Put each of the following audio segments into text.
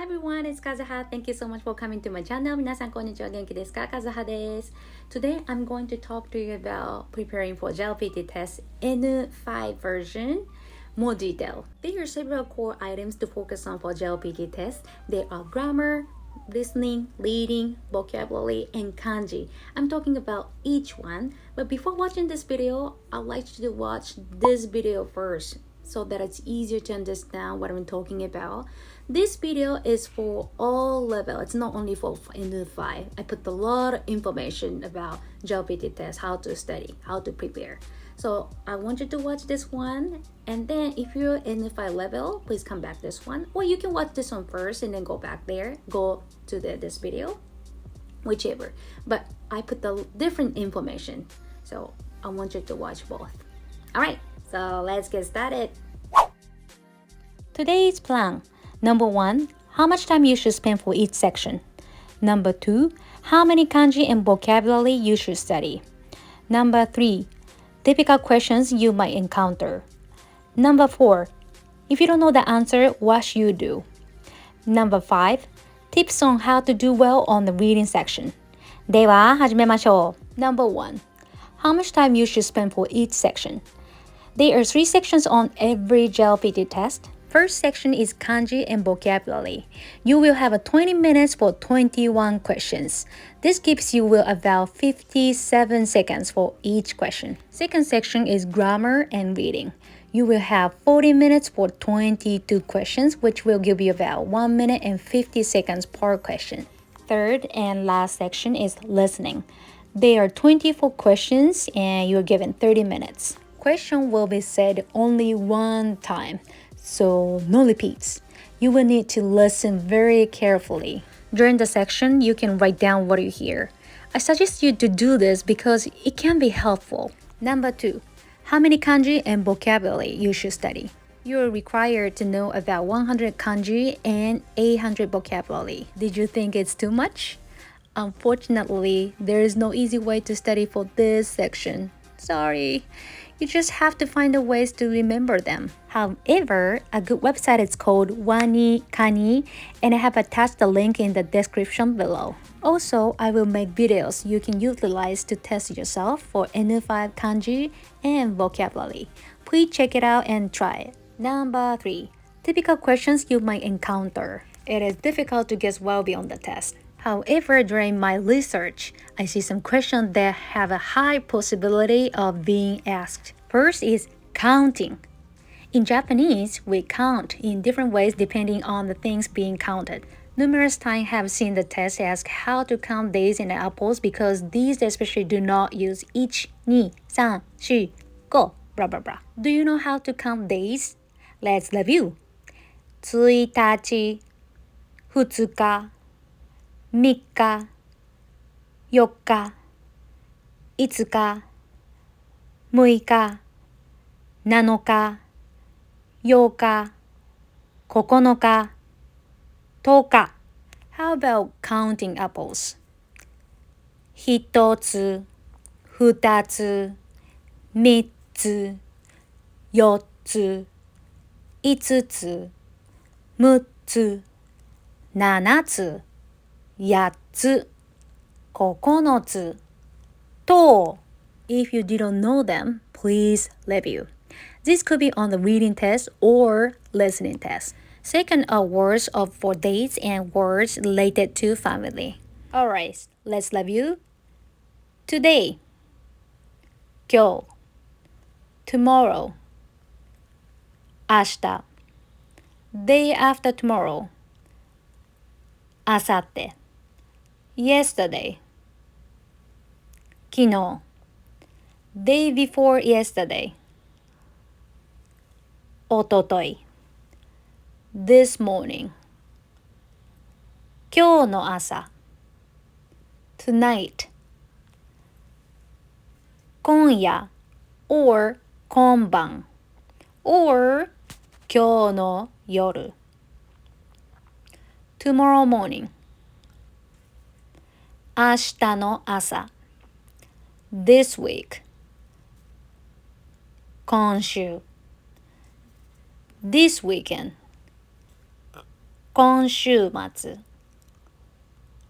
Hi everyone, it's Kazuha. Thank you so much for coming to my channel. 皆さんこんにちは。元気ですか？Kazuha です。Today I'm going to talk to you about preparing for JLPT test N5 version. More detail. There are several core items to focus on for JLPT test. They are grammar, listening, reading, vocabulary, and kanji. I'm talking about each one. But before watching this video, I'd like you to watch this video first so that it's easier to understand what I'm talking about. This video is for all level. It's not only for N5. I put a lot of information about JLPT test, how to study, how to prepare. So I want you to watch this one, and then if you're N5 level, please come back this one, or you can watch this one first and then go back there, go to this video, whichever. But I put the different information, so I want you to watch both. All right, so let's get started. Today's plan. Number 1, how much time you should spend for each section. Number 2, how many kanji and vocabulary you should study. Number 3, difficult questions you might encounter. Number 4, if you don't know the answer, what should you do? Number 5, tips on how to do well on the reading section. では始めましょう。Number 1, how much time you should spend for each section. There are 3 sections on every JLPT test. First section is kanji and vocabulary. You will have 20 minutes for 21 questions. This gives you about 57 seconds for each question. Second section is grammar and reading. You will have 40 minutes for 22 questions, which will give you about 1 minute and 50 seconds per question. Third and last section is listening. There are 24 questions and you're given 30 minutes. Question will be said only one time, so no repeats. You will need to listen very carefully. During the section, you can write down what you hear. I suggest you to do this because it can be helpful. Number 2, how many kanji and vocabulary you should study. You are required to know about 100 kanji and 800 vocabulary. Did you think it's too much? Unfortunately, there is no easy way to study for this section. Sorry. You just have to find the ways to remember them. However, a good website is called wanikani, and I have attached the link in the description below. Also, I will make videos you can utilize to test yourself for N5 kanji and vocabulary. Please check it out and try it. Number 3, typical questions you might encounter. It is difficult to guess well beyond the test. However, during my research, I see some questions that have a high possibility of being asked. First is counting. In Japanese, we count in different ways depending on the things being counted. Numerous times have seen the test ask how to count days in the apples because these especially do not use 1, 2, 3, 4, 5, blah blah blah. Do you know how to count days? Let's review. 1日、2日、3日、4日、5日、6日、7日、8日、9日、10日。How about counting apples? 1つ、2つ、3つ、4つ、5つ、6つ、7つ、8つ、9つ、と。If you didn't know them, please review. This could be on the reading test or listening test. Second are words for dates and words related to family. Alright, let's review. Today, 今日、tomorrow, 明日、day after tomorrow, 明後日、yesterday, 昨日、day before yesterday, おととい、this morning, 今日の朝、tonight, 今夜 or 今晩 or 今日の夜、tomorrow morning, 明日の朝、this week, 今週、this weekend, 今週末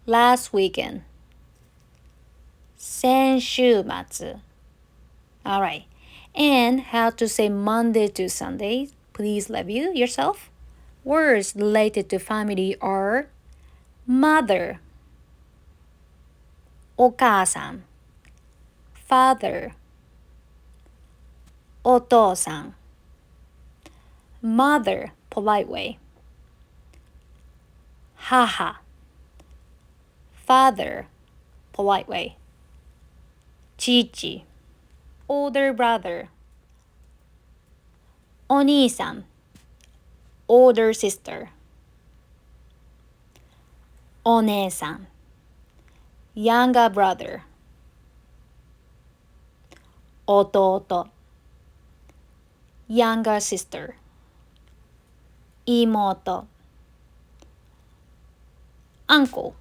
last weekend 先週末 Alright. And how to say Monday to Sunday? Please review yourself. Words related to family are mother, お母さん father, お父さん mother, polite way 母 father, polite way 父 older brother お兄さん older sister お姉さん younger brother 弟 younger sister 妹 uncle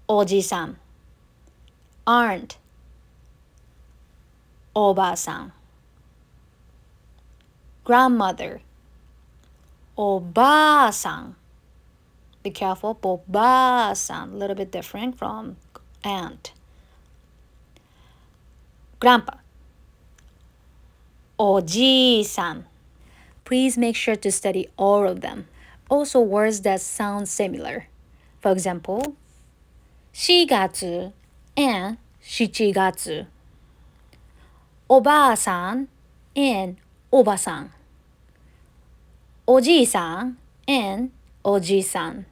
おじさん aunt おばあさん grandmother おばあさん Be careful, おばあさん a little bit different from aunt grandpa おじいさん Please make sure to study all of them. Also words that sound similar. For example, 4月 and 7月おばあさん and おばさんおじいさん and おじいさん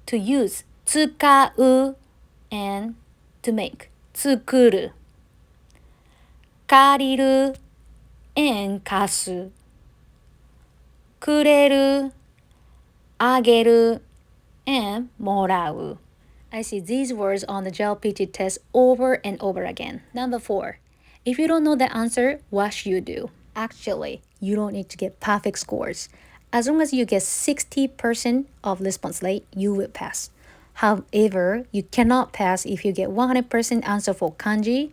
To use 使う and to make 作る借りる and 貸すくれるあげる and もらう I see these words on the JLPT test over and over again. Number 4. If you don't know the answer, what should you do? Actually, you don't need to get perfect scores. As long as you get 60% of response rate, you will pass. However, you cannot pass if you get 100% answer for kanji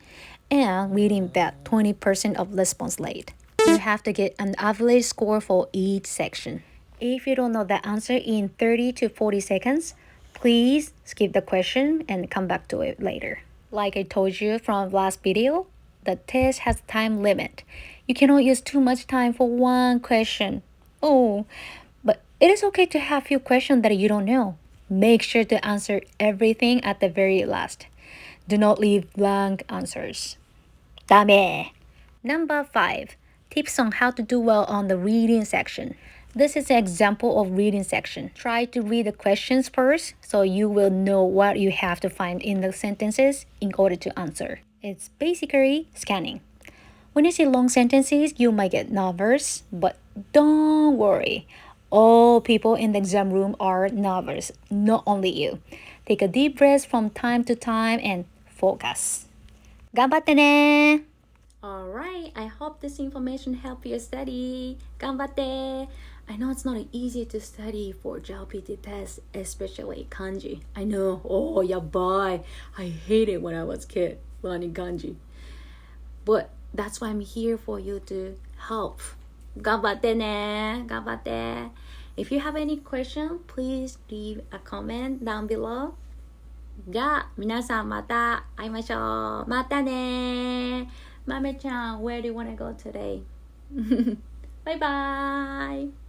and reading that 20% of response rate. You have to get an average score for each section. If you don't know the answer in 30 to 40 seconds, please skip the question and come back to it later. Like I told you from last video, the test has time limit. You cannot use too much time for one question. Oh, but it is okay to have few questions that you don't know. Make sure to answer everything at the very last. Do not leave blank answers. ダメ. Number 5. Tips on how to do well on the reading section. This is an example of reading section. Try to read the questions first so you will know what you have to find in the sentences in order to answer. It's basically scanning. When you see long sentences, you might get nervous, but don't worry. All people in the exam room are nervous, not only you. Take a deep breath from time to time and focus. 頑張ってね! Alright, I hope this information helped you study. 頑張って! I know it's not easy to study for JLPT test, especially kanji. I know, oh, yabai. I hated when I was a kid, wanikani. But that's why I'm here for you to help. 頑張ってね! 頑張って! If you have any question, please leave a comment down below. じゃあ、皆さんまた会いましょう。またね。豆ちゃん、where do you want to go today? Bye bye.